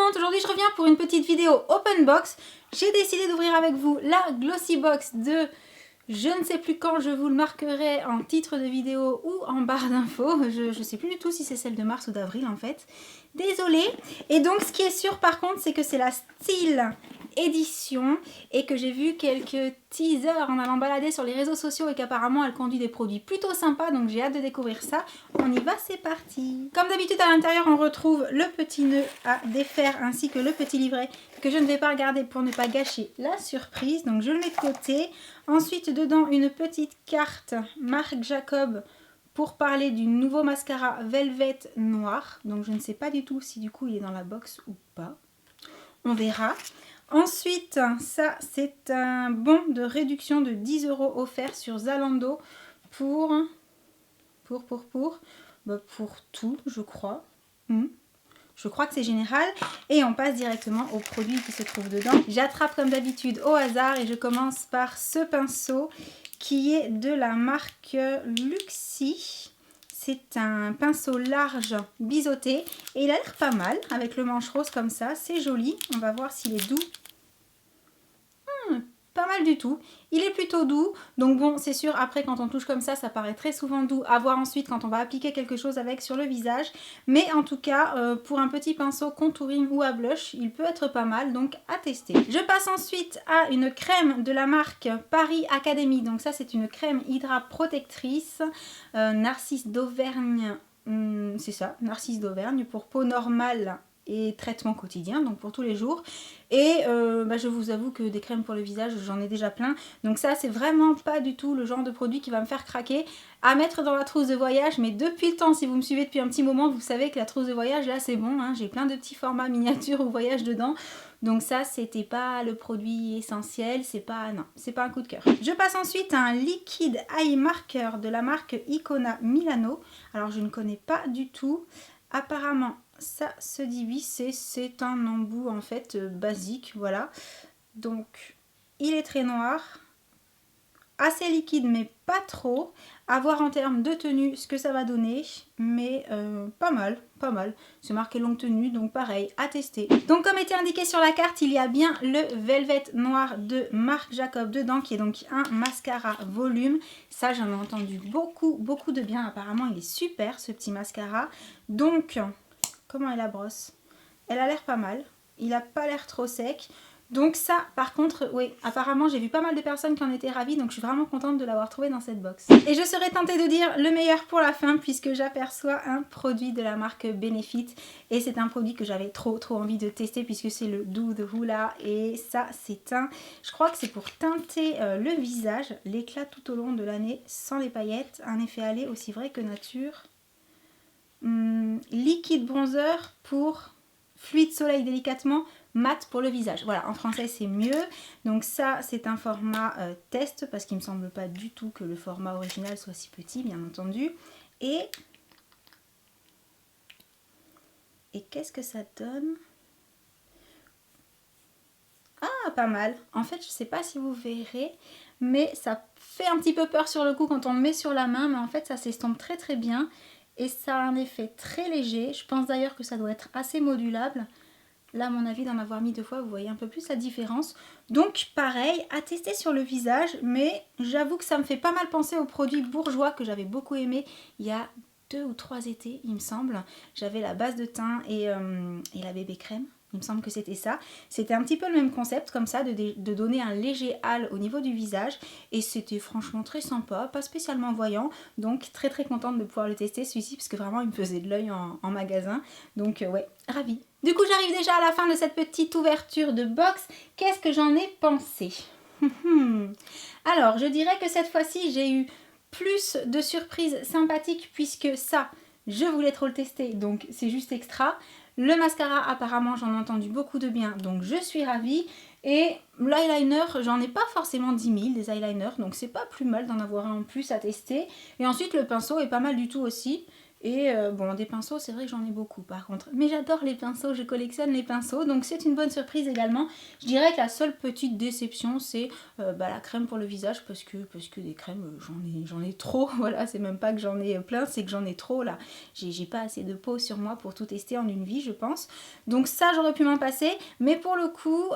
monde, aujourd'hui je reviens pour une petite vidéo open box. J'ai décidé d'ouvrir avec vous la Glossy Box de je ne sais plus quand, je vous le marquerai en titre de vidéo ou en barre d'infos. Je ne sais plus du tout si c'est celle de mars ou d'avril en fait. Désolée. Et donc ce qui est sûr par contre, c'est que c'est la style édition et que j'ai vu quelques teasers en allant balader sur les réseaux sociaux et qu'apparemment elle conduit des produits plutôt sympas, donc j'ai hâte de découvrir ça. On y va, c'est parti. Comme d'habitude à l'intérieur on retrouve le petit nœud à défaire ainsi que le petit livret que je ne vais pas regarder pour ne pas gâcher la surprise, donc je le mets de côté. Ensuite dedans une petite carte Marc Jacob pour parler du nouveau mascara Velvet Noir, donc je ne sais pas du tout si du coup il est dans la box ou pas, on verra. Ensuite, ça c'est un bon de réduction de 10 € offert sur Zalando pour tout, je crois. Je crois que c'est général. Et on passe directement aux produits qui se trouvent dedans. J'attrape comme d'habitude au hasard et je commence par ce pinceau qui est de la marque Luxie. C'est un pinceau large biseauté et il a l'air pas mal avec le manche rose comme ça, c'est joli. On va voir s'il est doux. Pas mal du tout. Il est plutôt doux, donc bon, c'est sûr, après quand on touche comme ça paraît très souvent doux. À voir ensuite quand on va appliquer quelque chose avec sur le visage. Mais en tout cas, pour un petit pinceau contouring ou à blush, il peut être pas mal, donc à tester. Je passe ensuite à une crème de la marque Paris Academy. Donc ça, c'est une crème hydra protectrice, Narcisse d'Auvergne. C'est ça, Narcisse d'Auvergne pour peau normale et traitement quotidien, donc pour tous les jours. Et je vous avoue que des crèmes pour le visage, j'en ai déjà plein. Donc ça, c'est vraiment pas du tout le genre de produit qui va me faire craquer. À mettre dans la trousse de voyage, mais depuis le temps, si vous me suivez depuis un petit moment, vous savez que la trousse de voyage, là, c'est bon. Hein, j'ai plein de petits formats miniatures ou voyage dedans. Donc ça, c'était pas le produit essentiel, c'est pas, non, c'est pas un coup de cœur. Je passe ensuite à un liquide eye marker de la marque Icona Milano. Alors, je ne connais pas du tout. Apparemment, ça se dit oui, c'est un embout en fait basique, voilà. Donc, il est très noir, assez liquide mais pas trop. À voir en termes de tenue ce que ça va donner, mais pas mal, pas mal. C'est marqué longue tenue, donc pareil, à tester. Donc comme était indiqué sur la carte, il y a bien le Velvet Noir de Marc Jacob dedans, qui est donc un mascara volume. Ça, j'en ai entendu beaucoup de bien. Apparemment, il est super ce petit mascara. Donc, comment est la brosse? Elle a l'air pas mal. Il n'a pas l'air trop sec. Donc ça, par contre, oui, apparemment j'ai vu pas mal de personnes qui en étaient ravies, donc je suis vraiment contente de l'avoir trouvé dans cette box. Et je serais tentée de dire le meilleur pour la fin, puisque j'aperçois un produit de la marque Benefit. Et c'est un produit que j'avais trop envie de tester, puisque c'est le Doux de Hoola. Et ça, c'est un... Je crois que c'est pour teinter le visage, l'éclat tout au long de l'année, sans les paillettes. Un effet allé aussi vrai que nature. Liquide bronzer pour fluide soleil délicatement, mat pour le visage. Voilà, en français c'est mieux. Donc ça, c'est un format test, parce qu'il me semble pas du tout que le format original soit si petit, bien entendu. Et qu'est-ce que ça donne? Ah, pas mal. En fait, je sais pas si vous verrez, mais ça fait un petit peu peur sur le coup quand on le met sur la main, mais en fait ça s'estompe très bien. Et ça a un effet très léger. Je pense d'ailleurs que ça doit être assez modulable. Là, à mon avis, d'en avoir mis 2 fois, vous voyez un peu plus la différence. Donc, pareil, à tester sur le visage. Mais j'avoue que ça me fait pas mal penser au produit Bourjois que j'avais beaucoup aimé il y a 2 ou 3 étés, il me semble. J'avais la base de teint et la bébé crème. Il me semble que c'était ça. C'était un petit peu le même concept comme ça, de donner un léger hâle au niveau du visage. Et c'était franchement très sympa, pas spécialement voyant. Donc très contente de pouvoir le tester celui-ci, parce que vraiment il me faisait de l'œil en magasin. Donc ouais, ravie. Du coup j'arrive déjà à la fin de cette petite ouverture de box. Qu'est-ce que j'en ai pensé? Alors je dirais que cette fois-ci j'ai eu plus de surprises sympathiques, puisque ça, je voulais trop le tester, donc c'est juste extra. Le mascara, apparemment, j'en ai entendu beaucoup de bien, donc je suis ravie. Et l'eyeliner, j'en ai pas forcément 10 000 des eyeliners, donc c'est pas plus mal d'en avoir un en plus à tester. Et ensuite, le pinceau est pas mal du tout aussi. Et bon, des pinceaux, c'est vrai que j'en ai beaucoup par contre. Mais j'adore les pinceaux, je collectionne les pinceaux, donc c'est une bonne surprise également. Je dirais que la seule petite déception, c'est la crème pour le visage, parce que des crèmes, j'en ai trop. Voilà, c'est même pas que j'en ai plein, c'est que j'en ai trop là. J'ai pas assez de peau sur moi pour tout tester en une vie, je pense. Donc ça, j'aurais pu m'en passer. Mais pour le coup...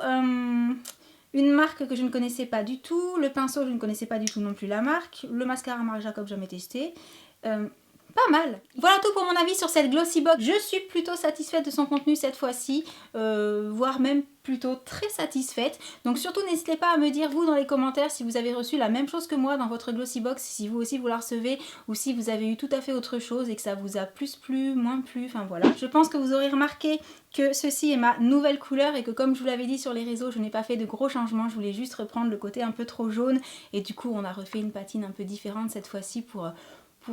une marque que je ne connaissais pas du tout, le pinceau je ne connaissais pas du tout non plus la marque, le mascara Marc Jacob jamais testé. Pas mal. Voilà tout pour mon avis sur cette Glossy Box. Je suis plutôt satisfaite de son contenu cette fois-ci, voire même plutôt très satisfaite. Donc surtout n'hésitez pas à me dire vous dans les commentaires si vous avez reçu la même chose que moi dans votre Glossy Box, si vous aussi vous la recevez ou si vous avez eu tout à fait autre chose et que ça vous a plus plu, moins plu, enfin voilà. Je pense que vous aurez remarqué que ceci est ma nouvelle couleur et que comme je vous l'avais dit sur les réseaux, je n'ai pas fait de gros changements, je voulais juste reprendre le côté un peu trop jaune et du coup on a refait une patine un peu différente cette fois-ci pour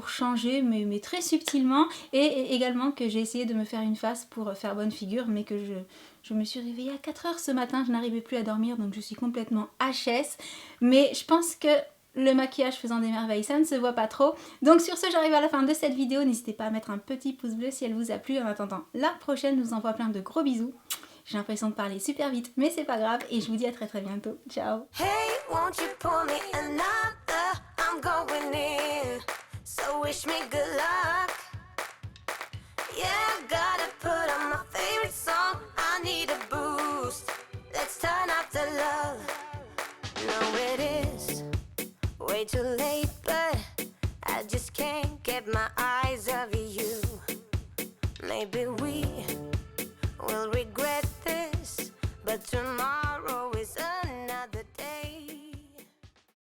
changer mais très subtilement, et également que j'ai essayé de me faire une face pour faire bonne figure, mais que je me suis réveillée à 4 heures ce matin, je n'arrivais plus à dormir donc je suis complètement HS, mais je pense que le maquillage faisant des merveilles, ça ne se voit pas trop. Donc sur ce, j'arrive à la fin de cette vidéo, n'hésitez pas à mettre un petit pouce bleu si elle vous a plu. En attendant la prochaine, je vous envoie plein de gros bisous. J'ai l'impression de parler super vite, mais c'est pas grave, et je vous dis à très très bientôt. Ciao. Hey, won't you pour me another? I'm going in. So wish me good luck. Yeah, I gotta put on my favorite song. I need a boost. Let's turn up the love. No, it is way too late, but I just can't get my eyes off you. Maybe we